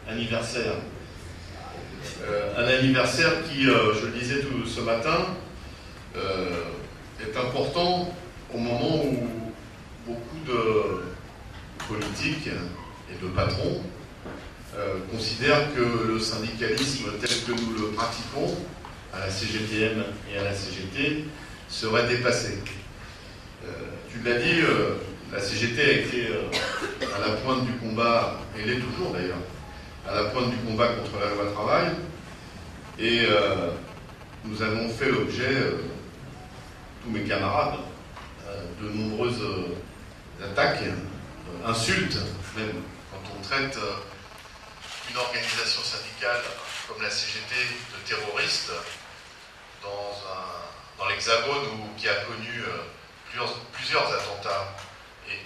anniversaire. Un anniversaire qui, je le disais ce matin, est important au moment où beaucoup de politiques et de patrons considèrent que le syndicalisme tel que nous le pratiquons à la CGTM et à la CGT serait dépassé. Tu l'as dit, la CGT a été à la pointe du combat, et l'est toujours d'ailleurs, à la pointe du combat contre la loi travail, et nous avons fait l'objet, tous mes camarades, de nombreuses attaques, insultes même, quand on traite une organisation syndicale comme la CGT de terroriste dans l'Hexagone qui a connu plusieurs attentats et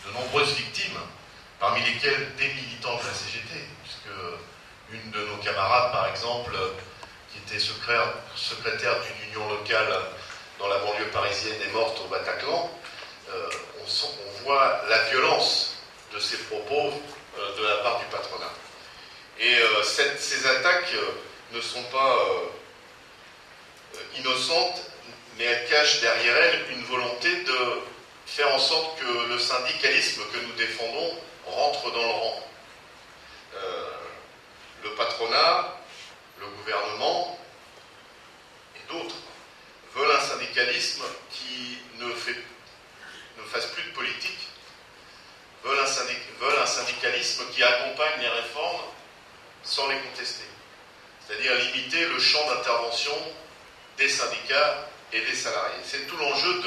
de nombreuses victimes, parmi lesquelles des militants de la CGT, puisque une de nos camarades, par exemple, qui était secrétaire d'une union locale dans la banlieue parisienne, est morte au Bataclan. On voit la violence de ces propos de la part du patronat. Et ces attaques ne sont pas innocentes, mais elles cachent derrière elles une volonté de faire en sorte que le syndicalisme que nous défendons rentre dans le rang. Le patronat, le gouvernement et d'autres veulent un syndicalisme qui ne fasse plus de politique, veulent un syndicalisme qui accompagne les réformes sans les contester. C'est-à-dire limiter le champ d'intervention des syndicats et des salariés. C'est tout l'enjeu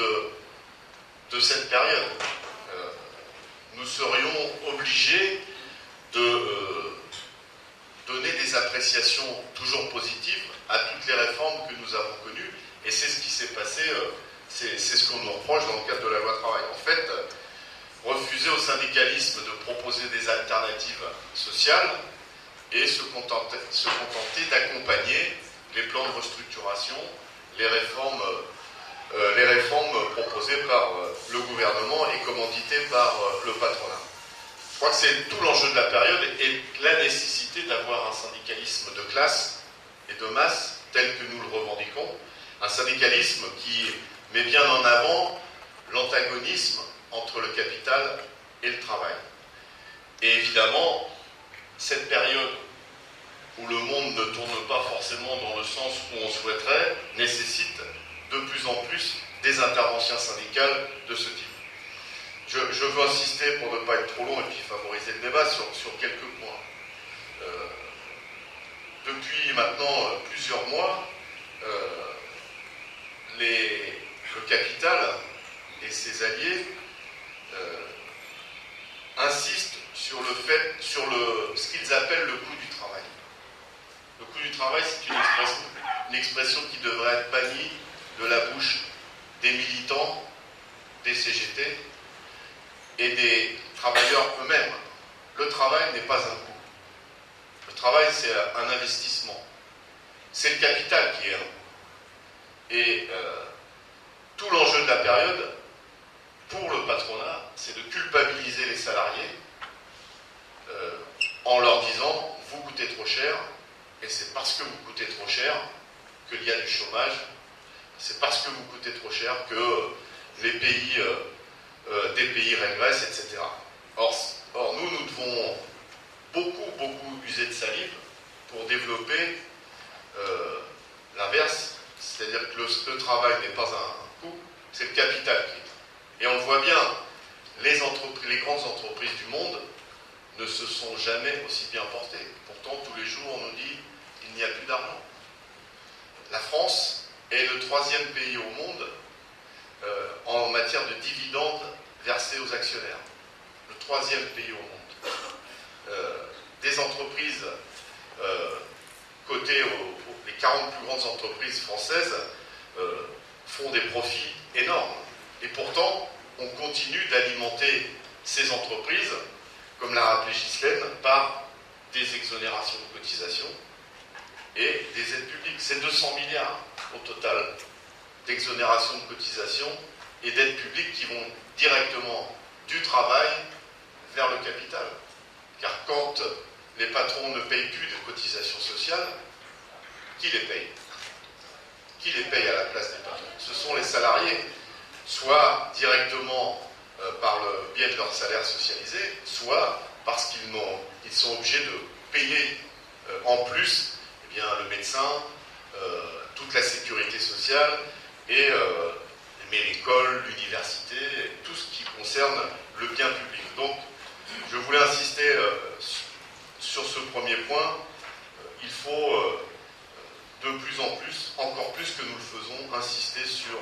de cette période. Nous serions obligés de donner des appréciations toujours positives à toutes les réformes que nous avons connues, et c'est ce qui s'est passé, c'est ce qu'on nous reproche dans le cadre de la loi travail. En fait, refuser au syndicalisme de proposer des alternatives sociales et se contenter d'accompagner les plans de restructuration, les réformes proposées par le gouvernement et commanditées par le patronat. Je crois que c'est tout l'enjeu de la période et la nécessité d'avoir un syndicalisme de classe et de masse tel que nous le revendiquons, un syndicalisme qui met bien en avant l'antagonisme entre le capital et le travail. Et évidemment, cette période où le monde ne tourne pas forcément dans le sens où on souhaiterait, nécessite de plus en plus des interventions syndicales de ce type. Je veux insister, pour ne pas être trop long et puis favoriser le débat, sur quelques points. Depuis maintenant plusieurs mois, le capital et ses alliés insistent sur ce qu'ils appellent le coût du travail. Le coût du travail, c'est une expression qui devrait être bannie de la bouche des militants, des CGT et des travailleurs eux-mêmes. Le travail n'est pas un coût. Le travail, c'est un investissement. C'est le capital qui est un. Et tout l'enjeu de la période, pour le patronat, c'est de culpabiliser les salariés en leur disant « vous coûtez trop cher ». Et c'est parce que vous coûtez trop cher qu'il y a du chômage. C'est parce que vous coûtez trop cher que des pays régressent, etc. Or, nous devons beaucoup user de salive pour développer l'inverse. C'est-à-dire que le travail n'est pas un coût, c'est le capital qui est. Et on voit bien, les grandes entreprises du monde ne se sont jamais aussi bien portées. Pourtant, tous les jours, on nous dit qu'il n'y a plus d'argent. La France est le 3e pays au monde en matière de dividendes versés aux actionnaires. Le 3e pays au monde. Des entreprises cotées, les 40 plus grandes entreprises françaises font des profits énormes. Et pourtant, on continue d'alimenter ces entreprises, comme l'a rappelé Ghislaine, par des exonérations de cotisations et des aides publiques. C'est 200 milliards au total d'exonérations de cotisations et d'aides publiques qui vont directement du travail vers le capital. Car quand les patrons ne payent plus de cotisations sociales, qui les paye? Qui les paye à la place des patrons? Ce sont les salariés, soit directement par le biais de leur salaire socialisé, soit parce qu'ils sont obligés de payer en plus eh bien, le médecin, toute la sécurité sociale, et mais l'école, l'université, tout ce qui concerne le bien public. Donc, je voulais insister sur ce premier point. Il faut de plus en plus, encore plus que nous le faisons, insister sur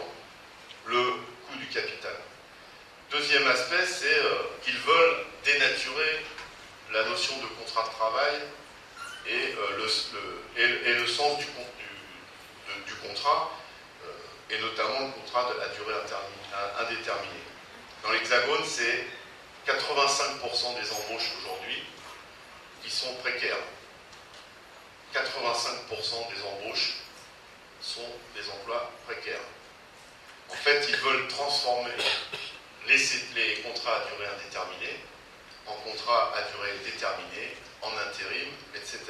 le coût du capital. Deuxième aspect, c'est qu'ils veulent dénaturer la notion de contrat de travail et le sens du contrat, et notamment le contrat de la durée indéterminée. Dans l'Hexagone, c'est 85% des embauches aujourd'hui qui sont précaires. 85% des embauches sont des emplois précaires. En fait, ils veulent transformer les contrats à durée indéterminée en contrats à durée déterminée, en intérim, etc.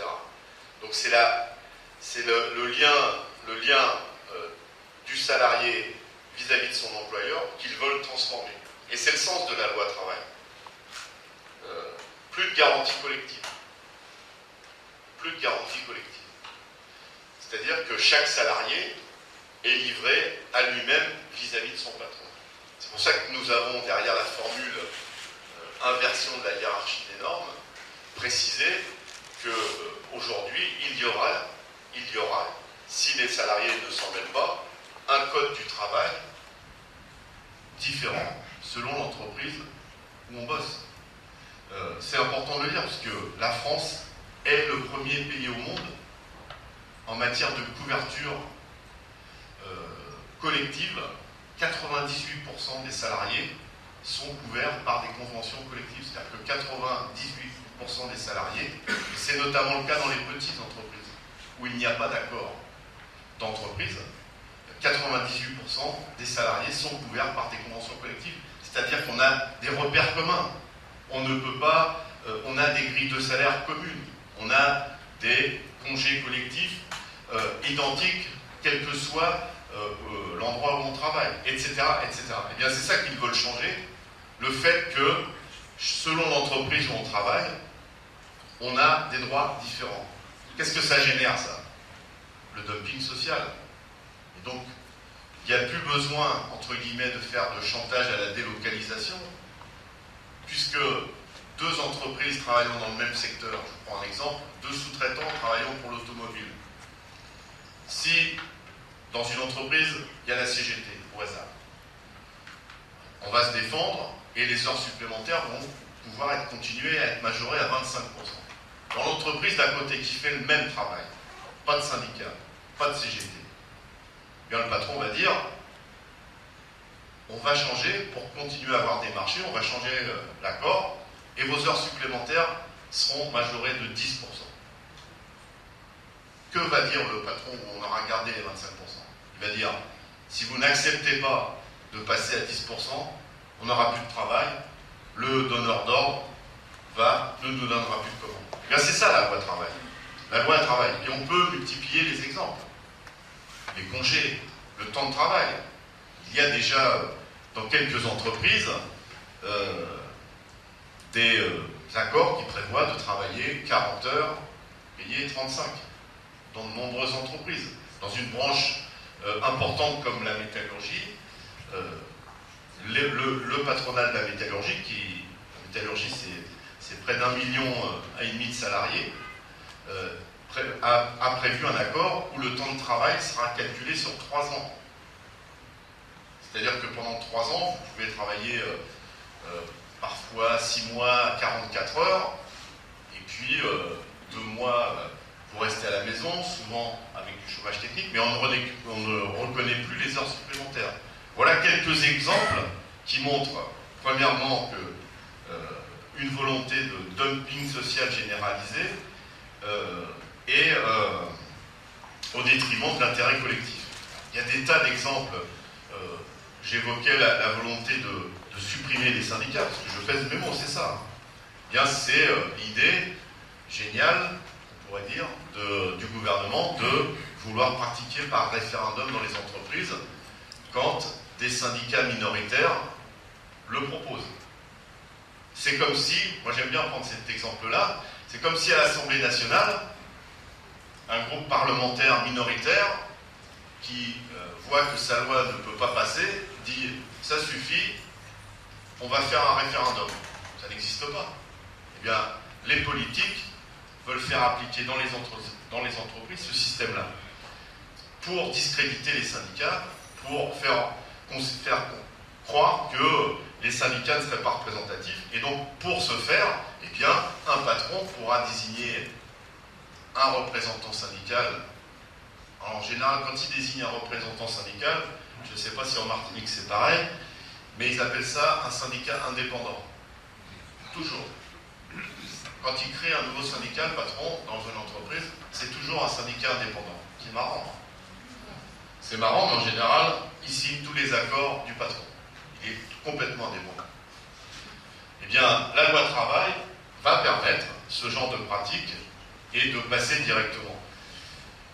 Donc c'est le lien du salarié vis-à-vis de son employeur qu'ils veulent transformer. Et c'est le sens de la loi travail. Plus de garantie collective. Plus de garantie collective. C'est-à-dire que chaque salarié est livré à lui-même vis-à-vis de son patron. C'est pour ça que nous avons derrière la formule inversion de la hiérarchie des normes précisé qu'aujourd'hui il y aura, si les salariés ne s'en mêlent pas, un code du travail différent selon l'entreprise où on bosse. C'est important de le dire parce que la France est le premier pays au monde en matière de couverture collective. 98% des salariés sont couverts par des conventions collectives. C'est-à-dire que 98% des salariés, et c'est notamment le cas dans les petites entreprises, où il n'y a pas d'accord d'entreprise, 98% des salariés sont couverts par des conventions collectives. C'est-à-dire qu'on a des repères communs. On ne peut pas, on a des grilles de salaire communes, on a des congés collectifs identiques, quel que soit l'endroit où on travaille, etc., etc. Eh bien, c'est ça qu'ils veulent changer, le fait que, selon l'entreprise où on travaille, on a des droits différents. Qu'est-ce que ça génère, ça? Le dumping social. Et donc, il n'y a plus besoin, entre guillemets, de faire de chantage à la délocalisation, puisque deux entreprises travaillant dans le même secteur, je prends un exemple, deux sous-traitants travaillant pour l'automobile. Si, dans une entreprise, il y a la CGT, au hasard, on va se défendre et les heures supplémentaires vont pouvoir continuer à être majorées à 25%. Dans l'entreprise d'à côté qui fait le même travail, pas de syndicat, pas de CGT, bien le patron va dire on va changer pour continuer à avoir des marchés, on va changer l'accord et vos heures supplémentaires seront majorées de 10%. Que va dire le patron où on aura gardé les 25%? Il va dire si vous n'acceptez pas de passer à 10%, on n'aura plus de travail, le donneur d'ordre ne nous donnera plus de commandes. Eh bien, c'est ça la loi travail. La loi travail. Et on peut multiplier les exemples. Les congés, le temps de travail. Il y a déjà dans quelques entreprises des accords qui prévoient de travailler 40 heures, payées 35. Dans de nombreuses entreprises. Dans une branche importante comme la métallurgie, le patronat de la métallurgie, la métallurgie c'est près d'1,5 million de salariés, a prévu un accord où le temps de travail sera calculé sur 3 ans. C'est-à-dire que pendant 3 ans, vous pouvez travailler parfois 6 mois, 44 heures, et puis 2 mois, vous restez à la maison, souvent avec du chômage technique, mais on ne reconnaît plus les heures supplémentaires. Voilà quelques exemples qui montrent, premièrement, une volonté de dumping social généralisé et au détriment de l'intérêt collectif. Il y a des tas d'exemples. J'évoquais la volonté de supprimer les syndicats, parce que je pèse mes mots, c'est ça. eh bien c'est l'idée géniale, on pourrait dire, du gouvernement de vouloir pratiquer par référendum dans les entreprises quand des syndicats minoritaires le proposent. C'est comme si, moi j'aime bien prendre cet exemple-là, c'est comme si à l'Assemblée nationale, un groupe parlementaire minoritaire qui voit que sa loi ne peut pas passer, dit « ça suffit, on va faire un référendum ». Ça n'existe pas. Eh bien, les politiques veulent faire appliquer dans les entreprises ce système-là pour discréditer les syndicats, pour faire croire que les syndicats ne seraient pas représentatifs. Et donc, pour ce faire, eh bien, un patron pourra désigner un représentant syndical. En général, quand il désigne un représentant syndical, je ne sais pas si en Martinique c'est pareil, mais ils appellent ça un syndicat indépendant. Toujours. Quand il crée un nouveau syndicat, le patron, dans une entreprise, c'est toujours un syndicat indépendant. C'est marrant. C'est marrant, mais en général, il signe tous les accords du patron. Il est complètement indépendant. Eh bien, la loi travail va permettre ce genre de pratique et de passer directement.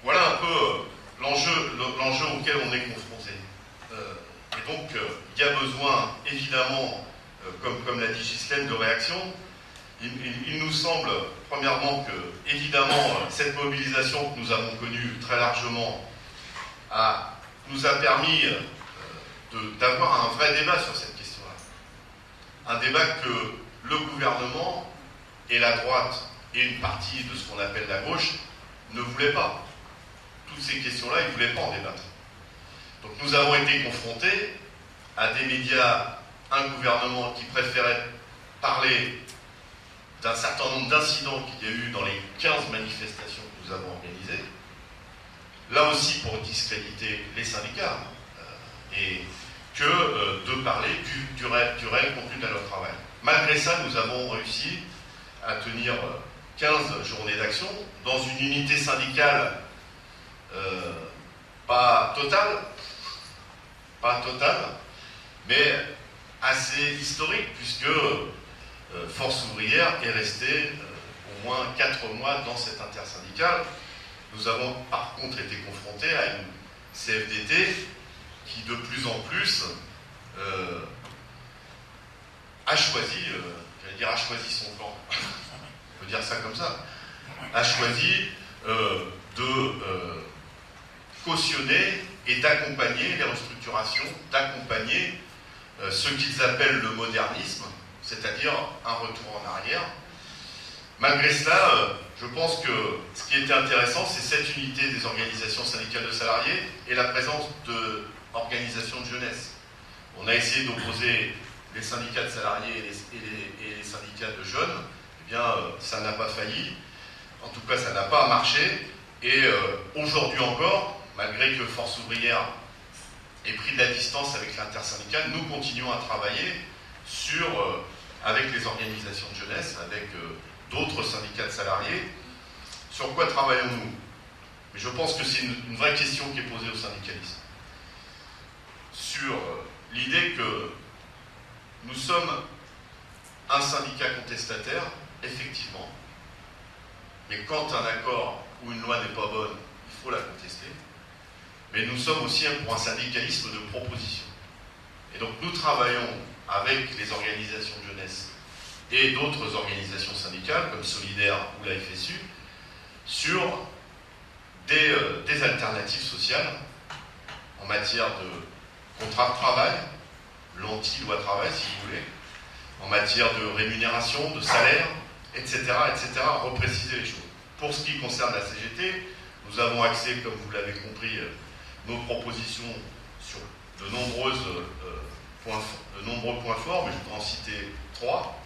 Voilà un peu l'enjeu auquel on est confronté. Et donc, il y a besoin, évidemment, comme l'a dit Ghislaine, de réaction. Il nous semble, premièrement, que, évidemment, cette mobilisation que nous avons connue très largement nous a permis d'avoir un vrai débat sur cette question-là. Un débat que le gouvernement et la droite et une partie de ce qu'on appelle la gauche ne voulaient pas. Toutes ces questions-là, ils ne voulaient pas en débattre. Donc nous avons été confrontés à des médias, un gouvernement qui préférait parler d'un certain nombre d'incidents qu'il y a eu dans les 15 manifestations que nous avons organisées, là aussi pour discréditer les syndicats, et que de parler du réel contenu de la loi travail. Malgré ça, nous avons réussi à tenir 15 journées d'action dans une unité syndicale pas totale, mais assez historique, puisque Force ouvrière est restée au moins 4 mois dans cette intersyndicale. Nous avons par contre été confrontés à une CFDT qui de plus en plus a choisi son camp, on peut dire ça comme ça, a choisi de cautionner et d'accompagner les restructurations, d'accompagner ce qu'ils appellent le modernisme, c'est-à-dire un retour en arrière. Malgré cela, je pense que ce qui était intéressant, c'est cette unité des organisations syndicales de salariés et la présence d'organisations de jeunesse. On a essayé d'opposer les syndicats de salariés et les syndicats de jeunes. Eh bien, ça n'a pas failli. En tout cas, ça n'a pas marché. Et aujourd'hui encore, malgré que Force ouvrière ait pris de la distance avec l'intersyndicale, nous continuons à travailler avec les organisations de jeunesse, avec d'autres syndicats de salariés. Sur quoi travaillons-nous? Mais je pense que c'est une vraie question qui est posée au syndicalisme. Sur l'idée que nous sommes un syndicat contestataire, effectivement, mais quand un accord ou une loi n'est pas bonne, il faut la contester. Mais nous sommes aussi pour un syndicalisme de proposition. Et donc nous travaillons avec les organisations de jeunesse et d'autres organisations syndicales, comme Solidaire ou la FSU, sur des alternatives sociales en matière de contrat de travail, l'anti-loi travail si vous voulez, en matière de rémunération, de salaire, etc., repréciser les choses. Pour ce qui concerne la CGT, nous avons axé, comme vous l'avez compris, nos propositions sur de nombreux points forts, mais je voudrais en citer 3.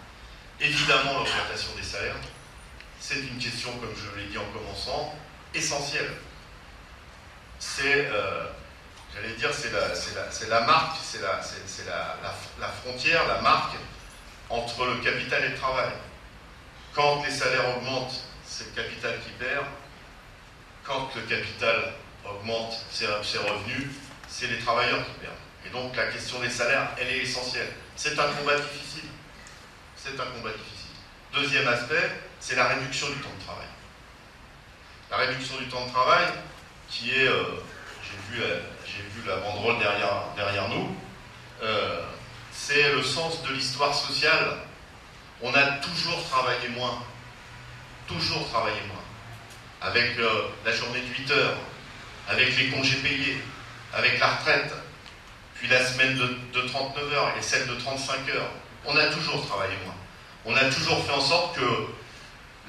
Évidemment, l'augmentation des salaires, c'est une question, comme je l'ai dit en commençant, essentielle. C'est, j'allais dire, c'est la marque, c'est la frontière, la marque entre le capital et le travail. Quand les salaires augmentent, c'est le capital qui perd. Quand le capital augmente ses revenus, c'est les travailleurs qui perdent. Et donc la question des salaires, elle est essentielle. C'est un combat difficile. C'est un combat difficile. Deuxième aspect, c'est la réduction du temps de travail. La réduction du temps de travail, qui est, j'ai vu la banderole derrière nous, c'est le sens de l'histoire sociale. On a toujours travaillé moins. Toujours travaillé moins. Avec la journée de 8 heures, avec les congés payés, avec la retraite, puis la semaine de 39 heures et celle de 35 heures. On a toujours travaillé moins. On a toujours fait en sorte que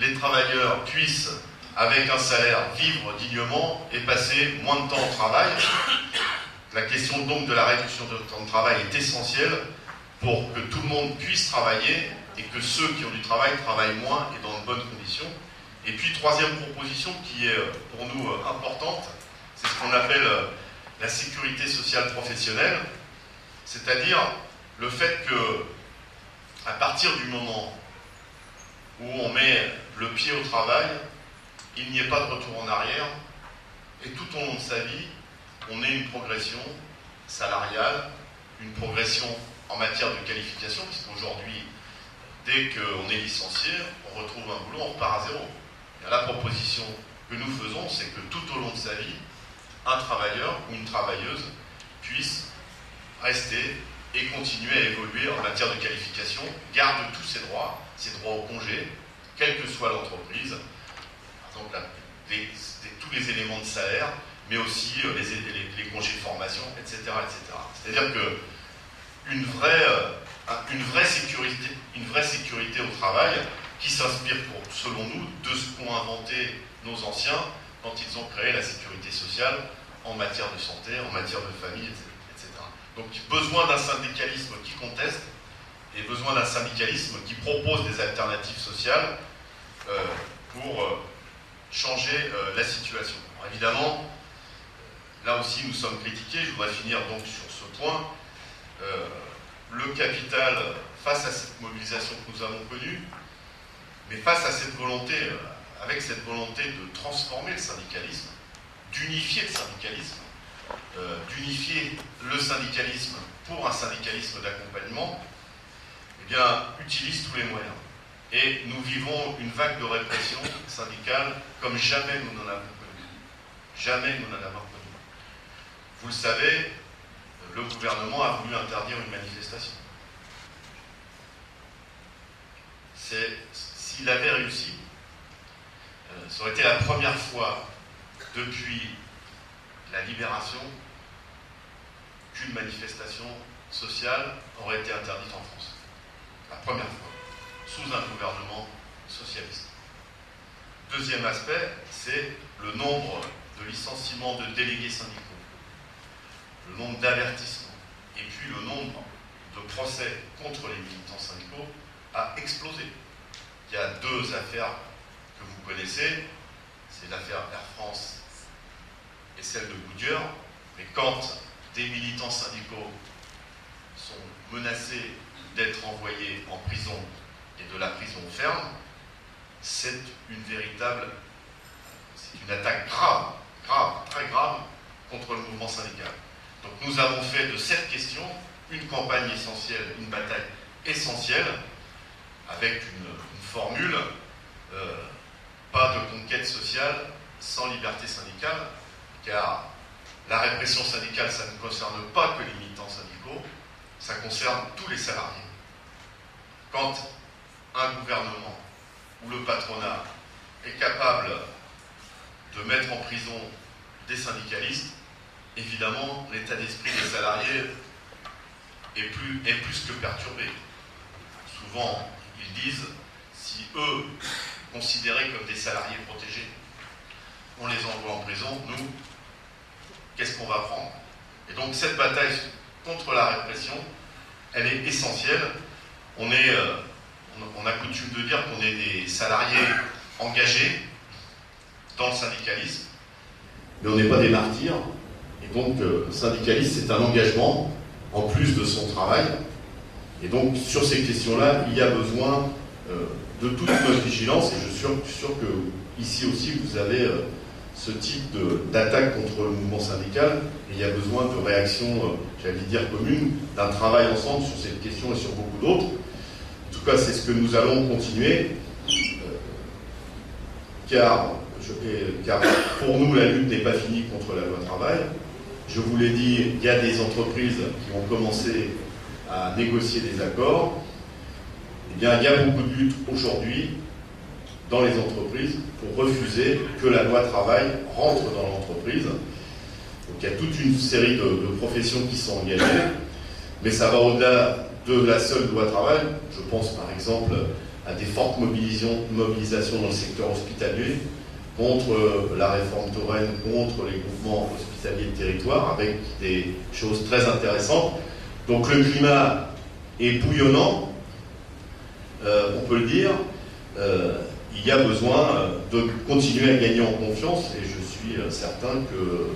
les travailleurs puissent, avec un salaire, vivre dignement et passer moins de temps au travail. La question donc de la réduction du temps de travail est essentielle pour que tout le monde puisse travailler et que ceux qui ont du travail travaillent moins et dans de bonnes conditions. Et puis, troisième proposition qui est pour nous importante, c'est ce qu'on appelle la sécurité sociale professionnelle, c'est-à-dire le fait que, à partir du moment où on met le pied au travail, il n'y ait pas de retour en arrière, et tout au long de sa vie, on ait une progression salariale, une progression en matière de qualification, puisqu'aujourd'hui, dès qu'on est licencié, on retrouve un boulot, on repart à zéro. Et la proposition que nous faisons, c'est que tout au long de sa vie, un travailleur ou une travailleuse puisse rester et continuer à évoluer en matière de qualification, garde tous ses droits au congé, quelle que soit l'entreprise, par exemple tous les éléments de salaire, mais aussi les congés de formation, etc. etc. C'est-à-dire qu'une vraie sécurité au travail qui s'inspire, selon nous, de ce qu'ont inventé nos anciens quand ils ont créé la sécurité sociale en matière de santé, en matière de famille, etc. Donc, besoin d'un syndicalisme qui conteste et besoin d'un syndicalisme qui propose des alternatives sociales pour changer la situation. Alors, évidemment, là aussi nous sommes critiqués. Je voudrais finir donc sur ce point. Le capital, face à cette mobilisation que nous avons connue, mais face à cette volonté, avec cette volonté de transformer le syndicalisme, d'unifier le syndicalisme pour un syndicalisme d'accompagnement, eh bien, utilise tous les moyens. Et nous vivons une vague de répression syndicale comme jamais nous n'en avons connu. Jamais nous n'en avons connu. Vous le savez, le gouvernement a voulu interdire une manifestation. S'il avait réussi, ça aurait été la première fois depuis la libération qu'une manifestation sociale aurait été interdite en France. La première fois, sous un gouvernement socialiste. Deuxième aspect, c'est le nombre de licenciements de délégués syndicaux, le nombre d'avertissements, et puis le nombre de procès contre les militants syndicaux a explosé. Il y a deux affaires que vous connaissez, c'est l'affaire Air France et celle de Goodyear, mais quand des militants syndicaux sont menacés d'être envoyés en prison et de la prison ferme, c'est une attaque grave, très grave contre le mouvement syndical. Donc nous avons fait de cette question une campagne essentielle, une bataille essentielle, avec une formule, pas de conquête sociale sans liberté syndicale, car la répression syndicale, ça ne concerne pas que les militants syndicaux, ça concerne tous les salariés. Quand un gouvernement ou le patronat est capable de mettre en prison des syndicalistes, évidemment, l'état d'esprit des salariés est plus que perturbé. Souvent, ils disent, si eux, considérés comme des salariés protégés, on les envoie en prison, nous, qu'est-ce qu'on va prendre? Et donc cette bataille contre la répression, elle est essentielle. On a coutume de dire qu'on est des salariés engagés dans le syndicalisme, mais on n'est pas des martyrs. Et donc, syndicaliste, c'est un engagement en plus de son travail. Et donc, sur ces questions-là, il y a besoin de toute notre vigilance. Et je suis sûr que ici aussi, vous avez ce type d'attaque contre le mouvement syndical. Et il y a besoin de réactions, j'allais dire communes, d'un travail ensemble sur cette question et sur beaucoup d'autres. Tout tout cas, c'est ce que nous allons continuer, car pour nous, la lutte n'est pas finie contre la loi travail. Je vous l'ai dit, il y a des entreprises qui ont commencé à négocier des accords. Eh bien, il y a beaucoup de luttes aujourd'hui dans les entreprises pour refuser que la loi travail rentre dans l'entreprise. Donc il y a toute une série de professions qui sont engagées, mais ça va au-delà de la seule loi travail. Je pense par exemple à des fortes mobilisations dans le secteur hospitalier contre la réforme Touraine, contre les groupements hospitaliers de territoire, avec des choses très intéressantes. Donc le climat est bouillonnant, on peut le dire. Il y a besoin de continuer à gagner en confiance et je suis certain que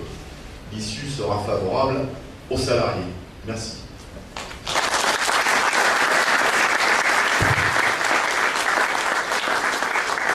l'issue sera favorable aux salariés. Merci.